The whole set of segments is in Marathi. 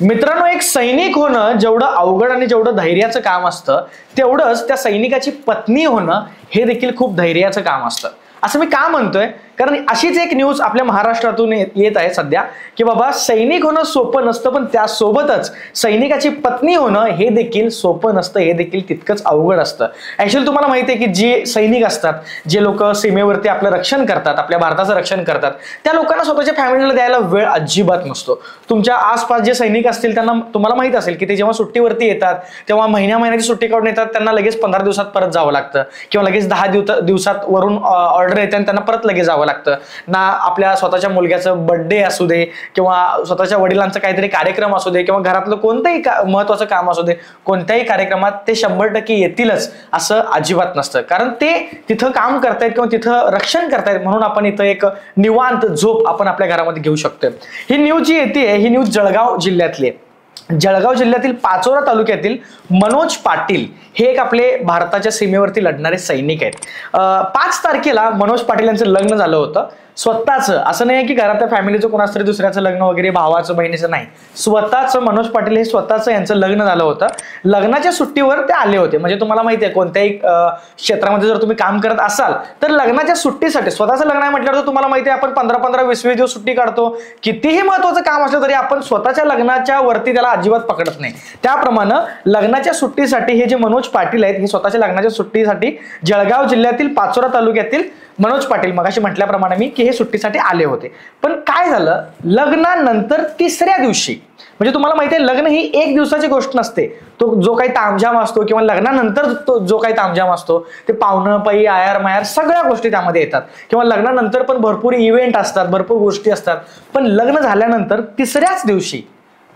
मित्रांनो, एक सैनिक होणं जेवढं अवघड आणि जेवढं धैर्याचं काम असतं, तेवढंच त्या सैनिकाची पत्नी होणं हे देखील खूप धैर्याचं काम असतं. असं मी का म्हणतोय? कारण अशीच एक न्यूज आपल्या महाराष्ट्रातून येत आहे सध्या की बाबा सैनिक होणं सोपं नसतं, पण त्यासोबतच सैनिकाची पत्नी होणं हे देखील सोपं नसतं, हे देखील तितकंच अवघड असतं. ऍक्च्युअली तुम्हाला माहिती आहे की जे सैनिक असतात, जे लोक सीमेवरती आपलं रक्षण करतात, आपल्या भारताचं रक्षण करतात, त्या लोकांना स्वतःच्या फॅमिलीला द्यायला वेळ अजिबात नसतो. तुमच्या आसपास जे सैनिक असतील त्यांना तुम्हाला माहित असेल की ते जेव्हा सुट्टीवरती येतात तेव्हा महिन्याची सुट्टी काढून येतात, त्यांना लगेच 15 दिवसात परत जावं लागतं किंवा लगेच 10 दिवसात वरून ऑर्डर येते आणि त्यांना परत लगेच जावं लागतं ना. आपल्या स्वतःच्या मुलग्याचं बर्थडे असू दे किंवा स्वतःच्या वडिलांचा काहीतरी कार्यक्रम असू दे किंवा घरातलं कोणतंही महत्वाचं काम असू दे, कोणत्याही कार्यक्रमात ते 100% येतीलच असं अजिबात नसतं. कारण ते तिथं काम करतायत किंवा तिथं रक्षण करतायत म्हणून आपण इथं एक निवांत झोप आपण आपल्या घरामध्ये घेऊ शकतोय. ही न्यूज जी येते ही न्यूज जळगाव जिल्ह्यातली आहे. जळगाव जिल्ह्यातील पाचोरा तालुक्यातील मनोज पाटील हे एक आपले भारताच्या सीमेवरती लढणारे सैनिक आहेत. 5 तारखेला मनोज पाटील यांचं लग्न झालं होतं. स्वतःचं, असं नाही की घरातल्या फॅमिलीचं कोणाच तरी दुसऱ्याचं लग्न वगैरे, भावाचं बहिणीचं नाही, स्वतःचं मनोज पाटील हे स्वतःचं यांचं लग्न झालं होतं. लग्नाच्या सुट्टीवर ते आले होते. म्हणजे तुम्हाला माहिती आहे कोणत्याही क्षेत्रामध्ये जर तुम्ही काम करत असाल तर लग्नाच्या सुट्टीसाठी, स्वतःचं लग्न आहे म्हटल्यावर तुम्हाला माहिती आहे आपण 15-20 दिवस सुट्टी काढतो. कितीही महत्वाचं काम असलं तरी आपण स्वतःच्या लग्नाच्या वरती त्याला अजिबात पकडत नाही. त्याप्रमाणे लग्नाच्या सुट्टीसाठी हे जे मनोज पाटील आहेत हे स्वतःच्या लग्नाच्या सुट्टीसाठी जळगाव जिल्ह्यातील पाचोरा तालुक्यातील मनोज पाटील मगाशी म्हटल्याप्रमाणे मी की हे सुट्टीसाठी आले होते. पण काय झालं, लग्नानंतर 3ऱ्या दिवशी, म्हणजे तुम्हाला माहिती आहे लग्न ही 1 दिवसाची गोष्ट नसते. तो जो काही तामझाम असतो किंवा लग्नानंतर तो जो काही तामझाम असतो ते पाहुणं पै आयार मायार सगळ्या गोष्टी त्यामध्ये येतात किंवा लग्नानंतर पण भरपूर इव्हेंट असतात, भरपूर गोष्टी असतात. पण लग्न झाल्यानंतर 3ऱ्याच दिवशी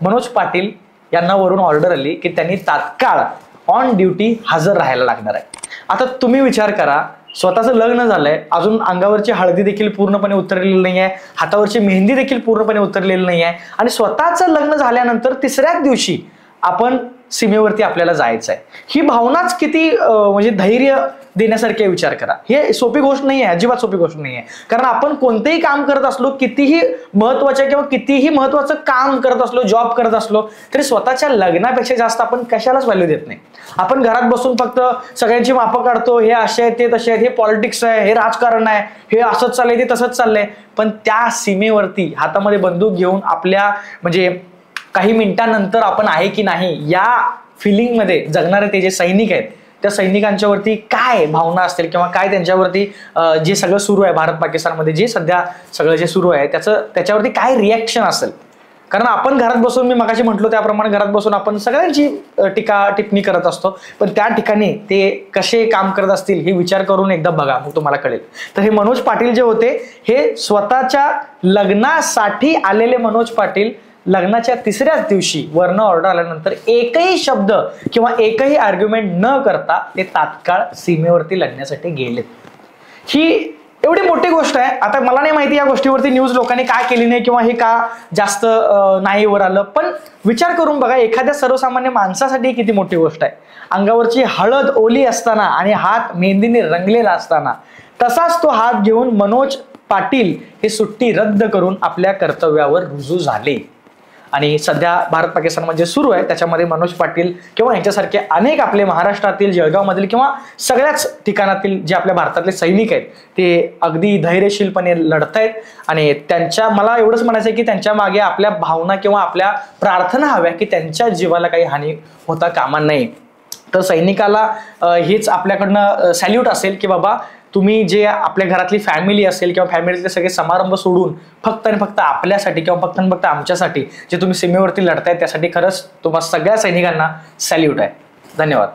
मनोज पाटील यांना वरून ऑर्डर आली की त्यांनी तात्काळ ऑन ड्युटी हजर राहायला लागणार आहे. आता तुम्ही विचार करा, स्वतःचं लग्न झालंय, अजून अंगावरची हळदी देखील पूर्णपणे उतरलेली नाहीये, हातावरची मेहंदी देखील पूर्णपणे उतरलेली नाहीये आणि स्वतःचं लग्न झाल्यानंतर 3ऱ्याच दिवशी आपण सीमेवरती आपल्याला जायचं आहे. ही भावनाच किती म्हणजे धैर्य देण्यासारखे विचार करा. हे सोपी गोष्ट नाही आहे, अजिबात सोपी गोष्ट नाही आहे. कारण आपण कोणतेही काम करत असलो, कितीही महत्वाचं किंवा कितीही महत्वाचं काम करत असलो, जॉब करत असलो, तरी स्वतःच्या लग्नापेक्षा जास्त आपण कशालाच व्हॅल्यू देत नाही. आपण घरात बसून फक्त सगळ्यांची मापं काढतो, हे असे आहेत ते तसे आहेत, हे पॉलिटिक्स आहे, हे राजकारण आहे, हे असंच चाललंय ते तसंच चाललंय. पण त्या सीमेवरती हातामध्ये बंदूक घेऊन आपल्या म्हणजे काही मिनिटांनंतर आपण आहे की नाही या फिलिंग मध्ये जगणारे ते जे सैनिक आहेत, त्या सैनिकांच्या वरती काय भावना असतील किंवा काय त्यांच्यावरती जे सगळं सुरू आहे भारत पाकिस्तानमध्ये, जे सध्या सगळं जे सुरू आहे त्याच्यावरती काय रिॲक्शन असेल. कारण आपण घरात बसून, मी मगाशी म्हटलो त्याप्रमाणे घरात बसून आपण सगळ्यांची टीका टिप्पणी करत असतो, पण त्या ठिकाणी ते कसे काम करत असतील हे विचार करून एकदा बघा, मग तुम्हाला कळेल. तर हे मनोज पाटील जे होते हे स्वतःच्या लग्नासाठी आलेले मनोज पाटील लग्नाच्या 3ऱ्याच दिवशी वर्ण ऑर्डर आल्यानंतर एकही शब्द किंवा एकही आर्ग्युमेंट न करता ते तात्काळ सीमेवरती लढण्यासाठी गेलेत. ही एवढी मोठी गोष्ट आहे. आता मला नाही माहिती या गोष्टीवरती न्यूज लोकांनी का केली नाही किंवा हे का जास्त नाही वर आलं, पण विचार करून बघा, एखाद्या सर्वसामान्य माणसासाठी किती मोठी गोष्ट आहे. अंगावरची हळद ओली असताना आणि हात मेहंदीने रंगलेला असताना तसाच तो हात घेऊन मनोज पाटील हे सुट्टी रद्द करून आपल्या कर्तव्यावर रुजू झाले. आणि सध्या भारत पाकिस्तानमध्ये सुरू आहे त्याच्यामध्ये मनोज पाटील किंवा यांच्यासारखे अनेक आपले महाराष्ट्रातील, जळगावमधील किंवा सगळ्याच ठिकाणातील जे आपल्या भारतातले सैनिक आहेत ते अगदी धैर्यशीलपणे लढतायत. आणि त्यांच्या, मला एवढंच म्हणायचं आहे की त्यांच्या मागे आपल्या भावना किंवा आपल्या प्रार्थना हव्या की त्यांच्या जीवाला काही हानी होता कामा नये. तर सैनिकाला हेच आपल्याकडनं सॅल्यूट असेल की बाबा तुम्ही जे आपल्या घरातली फॅमिली असेल किंवा फॅमिलीतले सगळे समारंभ सोडून फक्त आणि फक्त आपल्यासाठी किंवा फक्त आणि फक्त आमच्यासाठी जे तुम्ही सीमेवरती लढताय त्यासाठी खरंच तुम्हा सगळ्या सैनिकांना सॅल्यूट आहे. धन्यवाद.